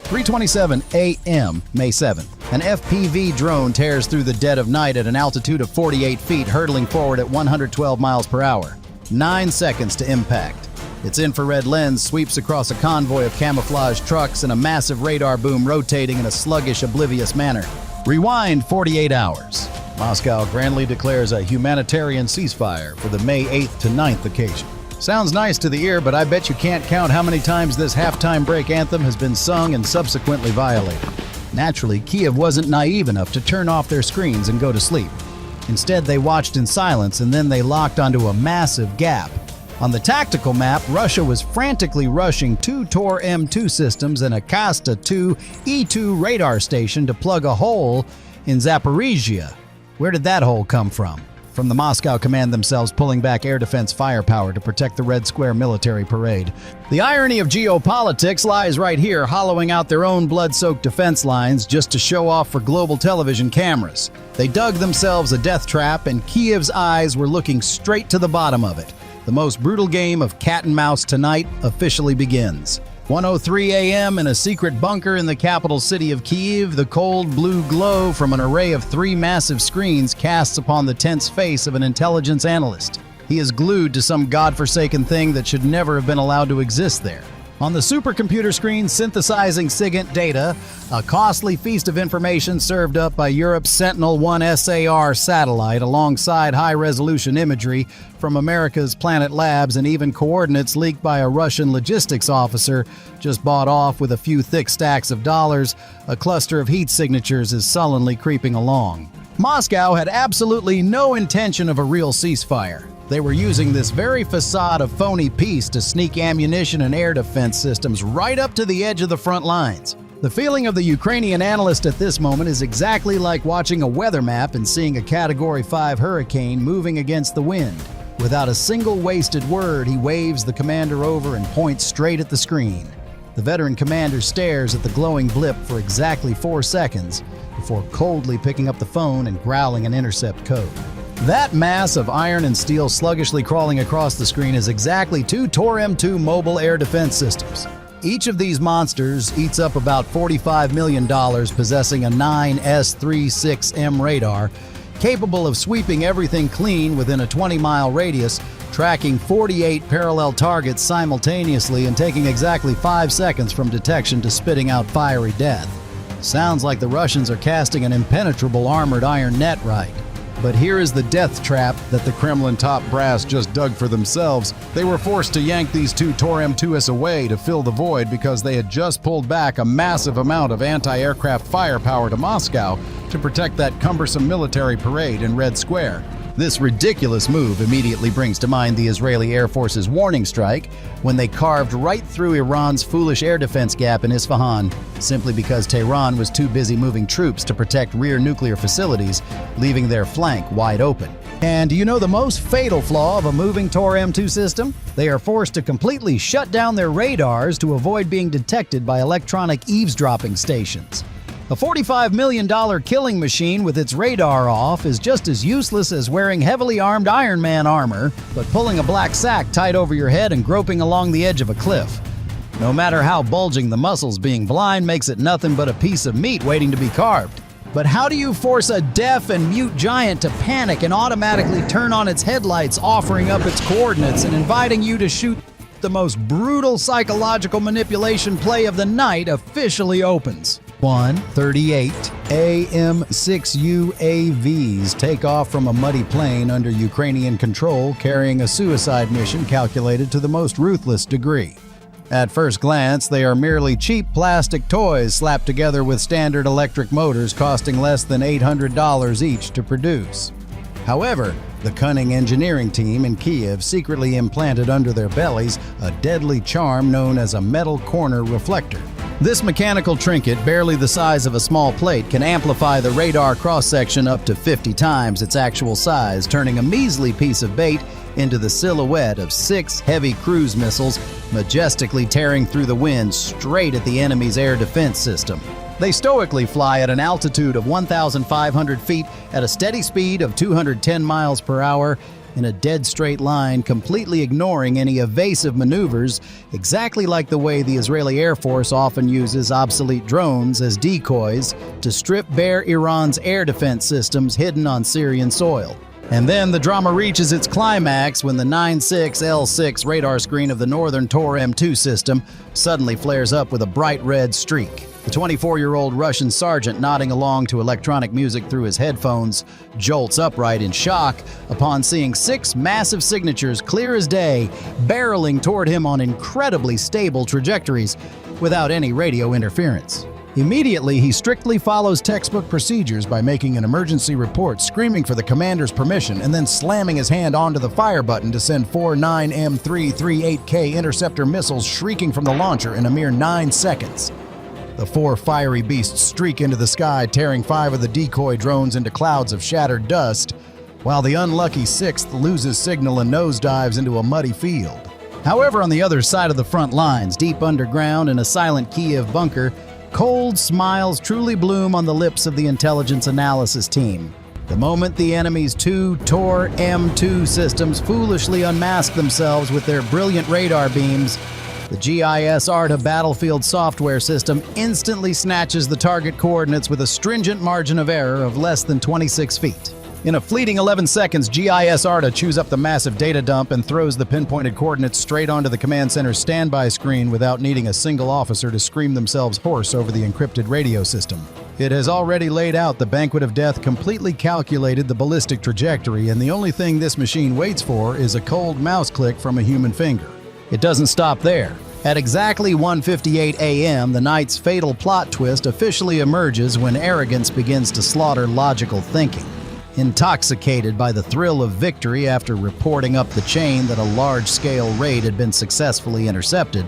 3:27 a.m., May 7th. An FPV drone tears through the dead of night at an altitude of 48 feet, hurtling forward at 112 miles per hour. 9 seconds to impact. Its infrared lens sweeps across a convoy of camouflaged trucks and a massive radar boom rotating in a sluggish, oblivious manner. Rewind 48 hours. Moscow grandly declares a humanitarian ceasefire for the May 8th to 9th occasion. Sounds nice to the ear, but I bet you can't count how many times this halftime break anthem has been sung and subsequently violated. Naturally, Kiev wasn't naive enough to turn off their screens and go to sleep. Instead, they watched in silence, and then they locked onto a massive gap. On the tactical map, Russia was frantically rushing 2 Tor M2 systems and a Kasta-2 E2 radar station to plug a hole in Zaporizhia. Where did that hole come from? From the Moscow command themselves pulling back air defense firepower to protect the Red Square military parade. The irony of geopolitics lies right here, hollowing out their own blood-soaked defense lines just to show off for global television cameras. They dug themselves a death trap, and Kiev's eyes were looking straight to the bottom of it. The most brutal game of cat and mouse tonight officially begins. 1:03 a.m. in a secret bunker in the capital city of Kyiv, the cold blue glow from an array of 3 massive screens casts upon the tense face of an intelligence analyst. He is glued to some godforsaken thing that should never have been allowed to exist there. On the supercomputer screen synthesizing SIGINT data, a costly feast of information served up by Europe's Sentinel-1 SAR satellite alongside high-resolution imagery from America's Planet Labs and even coordinates leaked by a Russian logistics officer just bought off with a few thick stacks of dollars, a cluster of heat signatures is sullenly creeping along. Moscow had absolutely no intention of a real ceasefire. They were using this very facade of phony peace to sneak ammunition and air defense systems right up to the edge of the front lines. The feeling of the Ukrainian analyst at this moment is exactly like watching a weather map and seeing a Category 5 hurricane moving against the wind. Without a single wasted word, he waves the commander over and points straight at the screen. The veteran commander stares at the glowing blip for exactly 4 seconds before coldly picking up the phone and growling an intercept code. That mass of iron and steel sluggishly crawling across the screen is exactly 2 Tor M2 mobile air defense systems. Each of these monsters eats up about $45 million, possessing a 9 S-36M radar, capable of sweeping everything clean within a 20-mile radius, tracking 48 parallel targets simultaneously and taking exactly 5 seconds from detection to spitting out fiery death. Sounds like the Russians are casting an impenetrable armored iron net right. But here is the death trap that the Kremlin top brass just dug for themselves. They were forced to yank these 2 Tor M2s away to fill the void because they had just pulled back a massive amount of anti-aircraft firepower to Moscow to protect that cumbersome military parade in Red Square. This ridiculous move immediately brings to mind the Israeli Air Force's warning strike when they carved right through Iran's foolish air defense gap in Isfahan, simply because Tehran was too busy moving troops to protect rear nuclear facilities, leaving their flank wide open. And do you know the most fatal flaw of a moving Tor M2 system? They are forced to completely shut down their radars to avoid being detected by electronic eavesdropping stations. A $45 million killing machine with its radar off is just as useless as wearing heavily armed Iron Man armor, but pulling a black sack tied over your head and groping along the edge of a cliff. No matter how bulging the muscles, being blind makes it nothing but a piece of meat waiting to be carved. But how do you force a deaf and mute giant to panic and automatically turn on its headlights, offering up its coordinates and inviting you to shoot? The most brutal psychological manipulation play of the night officially opens. 1:38 a.m. 6 UAVs take off from a muddy plain under Ukrainian control, carrying a suicide mission calculated to the most ruthless degree. At first glance, they are merely cheap plastic toys slapped together with standard electric motors costing less than $800 each to produce. However, the cunning engineering team in Kiev secretly implanted under their bellies a deadly charm known as a metal corner reflector. This mechanical trinket, barely the size of a small plate, can amplify the radar cross-section up to 50 times its actual size, turning a measly piece of bait into the silhouette of 6 heavy cruise missiles majestically tearing through the wind straight at the enemy's air defense system. They stoically fly at an altitude of 1,500 feet at a steady speed of 210 miles per hour in a dead straight line, completely ignoring any evasive maneuvers, exactly like the way the Israeli Air Force often uses obsolete drones as decoys to strip bare Iran's air defense systems hidden on Syrian soil. And then the drama reaches its climax when the 96L6 radar screen of the northern Tor M2 system suddenly flares up with a bright red streak. The 24-year-old Russian sergeant, nodding along to electronic music through his headphones, jolts upright in shock upon seeing 6 massive signatures clear as day, barreling toward him on incredibly stable trajectories without any radio interference. Immediately, he strictly follows textbook procedures by making an emergency report, screaming for the commander's permission, and then slamming his hand onto the fire button to send 4 9M338K interceptor missiles shrieking from the launcher in a mere 9 seconds. The 4 fiery beasts streak into the sky, tearing 5 of the decoy drones into clouds of shattered dust, while the unlucky 6th loses signal and nosedives into a muddy field. However, on the other side of the front lines, deep underground in a silent Kiev bunker, cold smiles truly bloom on the lips of the intelligence analysis team. The moment the enemy's 2 Tor M2 systems foolishly unmask themselves with their brilliant radar beams, the GIS-ARTA battlefield software system instantly snatches the target coordinates with a stringent margin of error of less than 26 feet. In a fleeting 11 seconds, GIS-ARTA chews up the massive data dump and throws the pinpointed coordinates straight onto the command center's standby screen without needing a single officer to scream themselves hoarse over the encrypted radio system. It has already laid out the banquet of death, completely calculated the ballistic trajectory, and the only thing this machine waits for is a cold mouse click from a human finger. It doesn't stop there. At exactly 1:58 a.m., the night's fatal plot twist officially emerges when arrogance begins to slaughter logical thinking. Intoxicated by the thrill of victory after reporting up the chain that a large-scale raid had been successfully intercepted,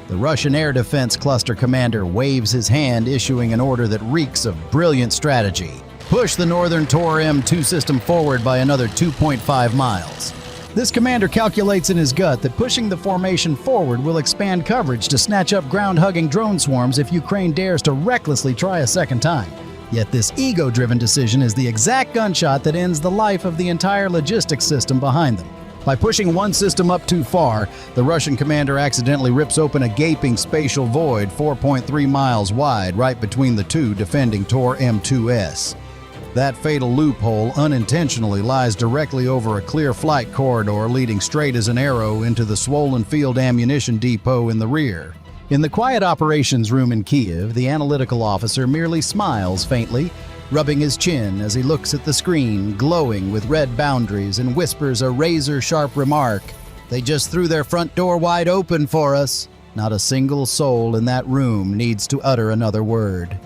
the Russian Air Defense Cluster commander waves his hand, issuing an order that reeks of brilliant strategy. Push the northern Tor M2 system forward by another 2.5 miles. This commander calculates in his gut that pushing the formation forward will expand coverage to snatch up ground-hugging drone swarms if Ukraine dares to recklessly try a second time. Yet this ego-driven decision is the exact gunshot that ends the life of the entire logistics system behind them. By pushing one system up too far, the Russian commander accidentally rips open a gaping spatial void 4.3 miles wide right between the 2 defending Tor M2S. That fatal loophole unintentionally lies directly over a clear flight corridor leading straight as an arrow into the swollen field ammunition depot in the rear. In the quiet operations room in Kiev, the analytical officer merely smiles faintly, rubbing his chin as he looks at the screen, glowing with red boundaries, and whispers a razor-sharp remark. "They just threw their front door wide open for us." Not a single soul in that room needs to utter another word.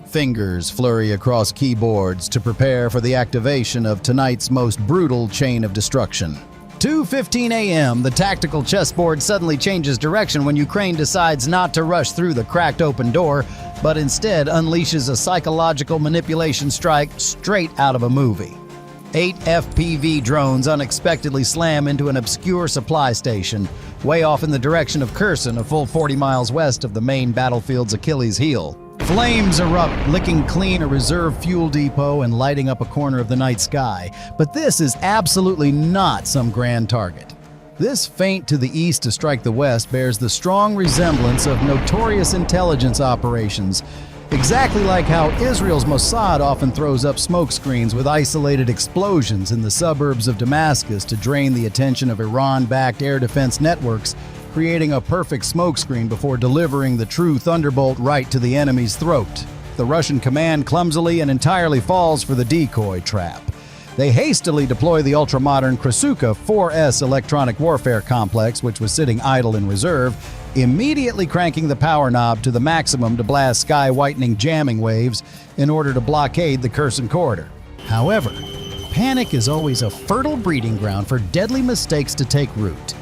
Fingers flurry across keyboards to prepare for the activation of tonight's most brutal chain of destruction. 2:15 a.m., the tactical chessboard suddenly changes direction when Ukraine decides not to rush through the cracked open door, but instead unleashes a psychological manipulation strike straight out of a movie. 8 FPV drones unexpectedly slam into an obscure supply station, way off in the direction of Kherson, a full 40 miles west of the main battlefield's Achilles heel. Flames erupt, licking clean a reserve fuel depot and lighting up a corner of the night sky. But this is absolutely not some grand target. This feint to the east to strike the west bears the strong resemblance of notorious intelligence operations, exactly like how Israel's Mossad often throws up smoke screens with isolated explosions in the suburbs of Damascus to drain the attention of Iran-backed air defense networks, creating a perfect smokescreen before delivering the true thunderbolt right to the enemy's throat. The Russian command clumsily and entirely falls for the decoy trap. They hastily deploy the ultra-modern Krasuka 4S electronic warfare complex, which was sitting idle in reserve, immediately cranking the power knob to the maximum to blast sky-whitening jamming waves in order to blockade the Kherson corridor. However, panic is always a fertile breeding ground for deadly mistakes to take root.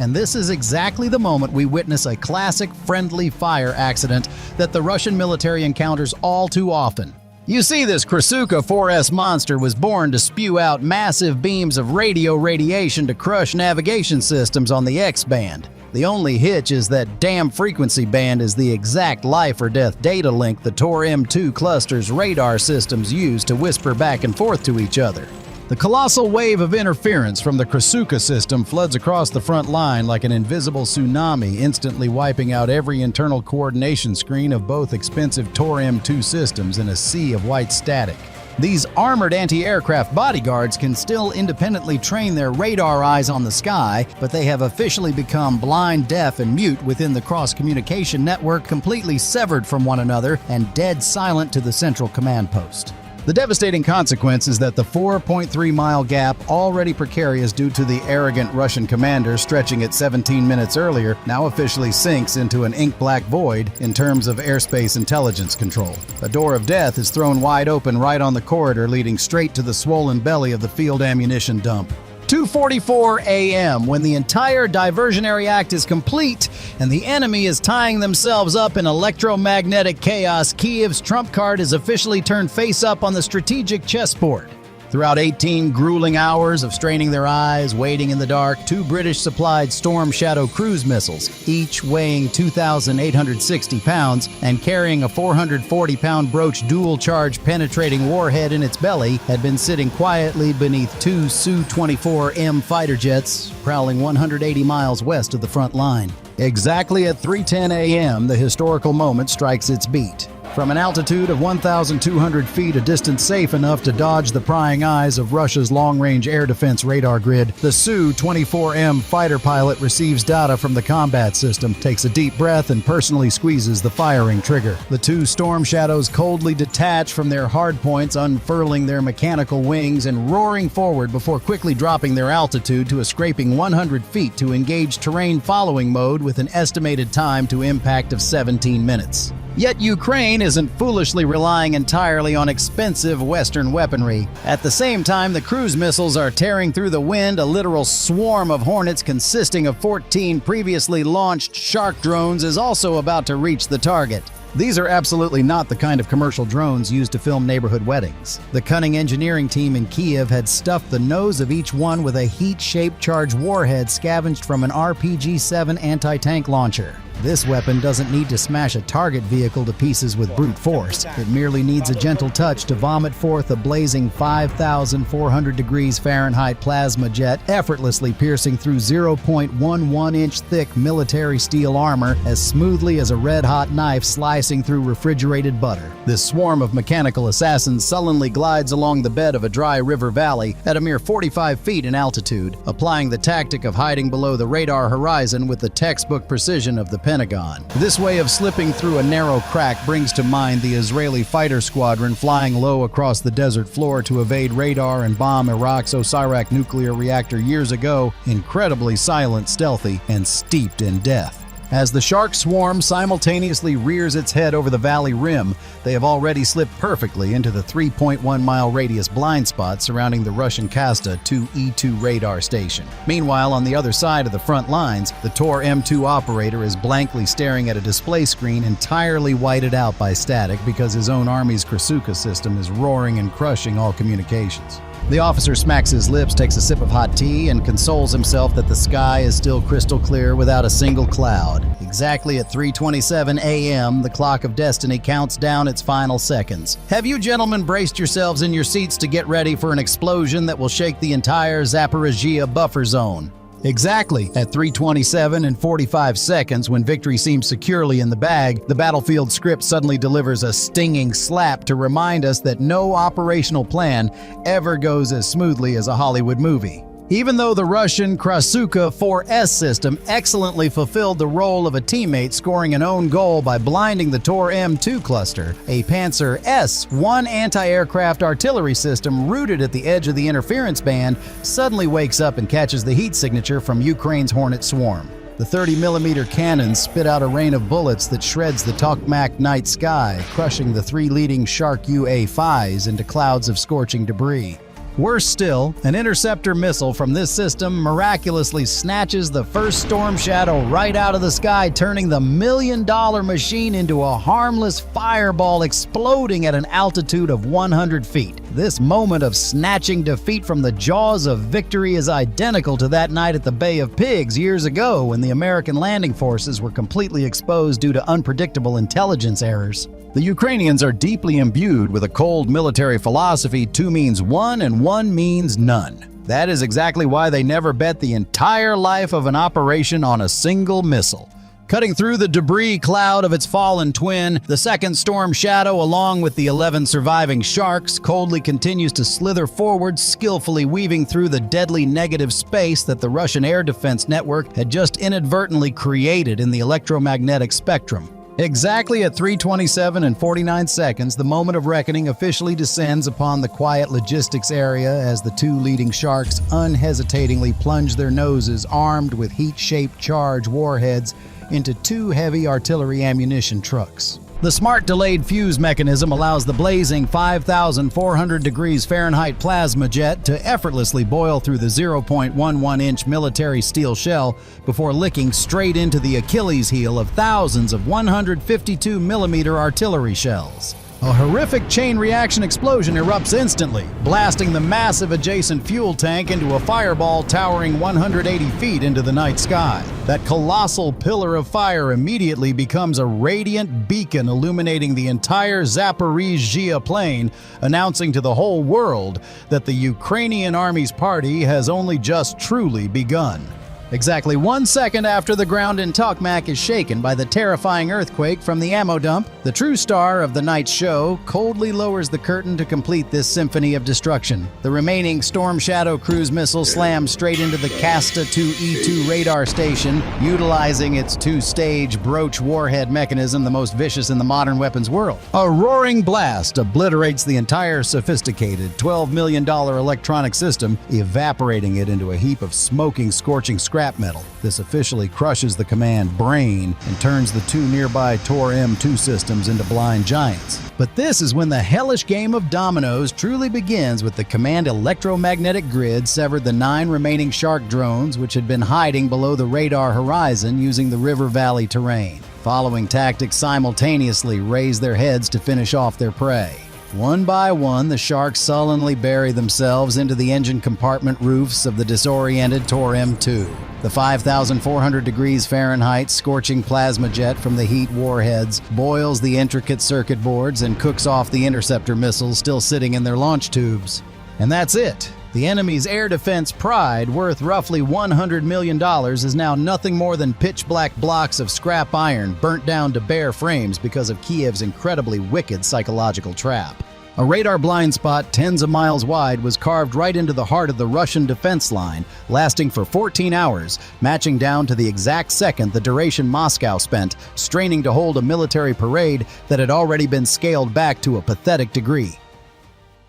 And this is exactly the moment we witness a classic friendly fire accident that the Russian military encounters all too often. You see, this Krasuka 4S monster was born to spew out massive beams of radio radiation to crush navigation systems on the X-band. The only hitch is that damn frequency band is the exact life or death data link the Tor M2 cluster's radar systems use to whisper back and forth to each other. The colossal wave of interference from the Krasuka system floods across the front line like an invisible tsunami, instantly wiping out every internal coordination screen of both expensive Tor M2 systems in a sea of white static. These armored anti-aircraft bodyguards can still independently train their radar eyes on the sky, but they have officially become blind, deaf, and mute within the cross-communication network, completely severed from one another and dead silent to the central command post. The devastating consequence is that the 4.3-mile gap, already precarious due to the arrogant Russian commander stretching it 17 minutes earlier, now officially sinks into an ink-black void in terms of airspace intelligence control. A door of death is thrown wide open right on the corridor leading straight to the swollen belly of the field ammunition dump. 2:44 a.m. when the entire diversionary act is complete and the enemy is tying themselves up in electromagnetic chaos, Kiev's trump card is officially turned face up on the strategic chessboard. Throughout 18 grueling hours of straining their eyes, waiting in the dark, 2 British-supplied Storm Shadow cruise missiles, each weighing 2,860 pounds and carrying a 440-pound Broach dual-charge penetrating warhead in its belly, had been sitting quietly beneath 2 Su-24M fighter jets, prowling 180 miles west of the front line. Exactly at 3:10 a.m., the historical moment strikes its beat. From an altitude of 1,200 feet, a distance safe enough to dodge the prying eyes of Russia's long-range air defense radar grid, the Su-24M fighter pilot receives data from the combat system, takes a deep breath, and personally squeezes the firing trigger. The 2 Storm Shadows coldly detach from their hardpoints, unfurling their mechanical wings and roaring forward before quickly dropping their altitude to a scraping 100 feet to engage terrain following mode with an estimated time to impact of 17 minutes. Yet Ukraine isn't foolishly relying entirely on expensive Western weaponry. At the same time, the cruise missiles are tearing through the wind, a literal swarm of Hornets consisting of 14 previously launched Shark drones is also about to reach the target. These are absolutely not the kind of commercial drones used to film neighborhood weddings. The cunning engineering team in Kiev had stuffed the nose of each one with a heat-shaped charged warhead scavenged from an RPG-7 anti-tank launcher. This weapon doesn't need to smash a target vehicle to pieces with brute force. It merely needs a gentle touch to vomit forth a blazing 5,400 degrees Fahrenheit plasma jet, effortlessly piercing through 0.11-inch thick military steel armor as smoothly as a red-hot knife slicing through refrigerated butter. This swarm of mechanical assassins sullenly glides along the bed of a dry river valley at a mere 45 feet in altitude, applying the tactic of hiding below the radar horizon with the textbook precision of the Pentagon. This way of slipping through a narrow crack brings to mind the Israeli fighter squadron flying low across the desert floor to evade radar and bomb Iraq's Osirak nuclear reactor years ago, incredibly silent, stealthy, and steeped in death. As the shark swarm simultaneously rears its head over the valley rim, they have already slipped perfectly into the 3.1-mile radius blind spot surrounding the Russian Kasta 2E2 radar station. Meanwhile, on the other side of the front lines, the Tor M2 operator is blankly staring at a display screen entirely whited out by static because his own army's Krasuka system is roaring and crushing all communications. The officer smacks his lips, takes a sip of hot tea, and consoles himself that the sky is still crystal clear without a single cloud. Exactly at 3:27 a.m., the clock of destiny counts down its final seconds. Have you gentlemen braced yourselves in your seats to get ready for an explosion that will shake the entire Zaporizhzhia buffer zone? Exactly at 3:27 and 45 seconds, when victory seems securely in the bag, the battlefield script suddenly delivers a stinging slap to remind us that no operational plan ever goes as smoothly as a Hollywood movie. Even though the Russian Krasuka 4S system excellently fulfilled the role of a teammate scoring an own goal by blinding the Tor M2 cluster, a Panzer S-1 anti-aircraft artillery system rooted at the edge of the interference band suddenly wakes up and catches the heat signature from Ukraine's Hornet swarm. The 30mm cannons spit out a rain of bullets that shreds the Tokmak night sky, crushing the 3 leading Shark UA-5s into clouds of scorching debris. Worse still, an interceptor missile from this system miraculously snatches the first Storm Shadow right out of the sky, turning the million-dollar machine into a harmless fireball exploding at an altitude of 100 feet. This moment of snatching defeat from the jaws of victory is identical to that night at the Bay of Pigs years ago when the American landing forces were completely exposed due to unpredictable intelligence errors. The Ukrainians are deeply imbued with a cold military philosophy: 2 means 1 and 1 means none. That is exactly why they never bet the entire life of an operation on a single missile. Cutting through the debris cloud of its fallen twin, the second Storm Shadow, along with the 11 surviving Sharks, coldly continues to slither forward, skillfully weaving through the deadly negative space that the Russian air defense network had just inadvertently created in the electromagnetic spectrum. Exactly at 3:27 and 49 seconds, the moment of reckoning officially descends upon the quiet logistics area as the 2 leading Sharks unhesitatingly plunge their noses, armed with heat-shaped charge warheads, into 2 heavy artillery ammunition trucks. The smart delayed fuse mechanism allows the blazing 5,400 degrees Fahrenheit plasma jet to effortlessly boil through the 0.11-inch military steel shell before licking straight into the Achilles heel of thousands of 152mm artillery shells. A horrific chain reaction explosion erupts instantly, blasting the massive adjacent fuel tank into a fireball towering 180 feet into the night sky. That colossal pillar of fire immediately becomes a radiant beacon illuminating the entire Zaporizhzhia plain, announcing to the whole world that the Ukrainian army's party has only just truly begun. Exactly 1 second after the ground in Tokmak is shaken by the terrifying earthquake from the ammo dump, the true star of the night's show coldly lowers the curtain to complete this symphony of destruction. The remaining Storm Shadow cruise missile slams straight into the Kasta 2E2 radar station, utilizing its 2-stage broach warhead mechanism, the most vicious in the modern weapons world. A roaring blast obliterates the entire sophisticated $12 million electronic system, evaporating it into a heap of smoking, scorching scrap metal. This officially crushes the command brain and turns the 2 nearby Tor M2 systems into blind giants. But this is when the hellish game of dominoes truly begins, with the command electromagnetic grid severed the 9 remaining Shark drones which had been hiding below the radar horizon using the river valley terrain. Following tactics simultaneously raise their heads to finish off their prey. One by one, the Sharks sullenly bury themselves into the engine compartment roofs of the disoriented Tor M2. The 5,400 degrees Fahrenheit scorching plasma jet from the heat warheads boils the intricate circuit boards and cooks off the interceptor missiles still sitting in their launch tubes. And that's it. The enemy's air defense pride, worth roughly $100 million, is now nothing more than pitch-black blocks of scrap iron burnt down to bare frames because of Kiev's incredibly wicked psychological trap. A radar blind spot tens of miles wide was carved right into the heart of the Russian defense line, lasting for 14 hours, matching down to the exact second the duration Moscow spent straining to hold a military parade that had already been scaled back to a pathetic degree.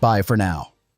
Bye for now.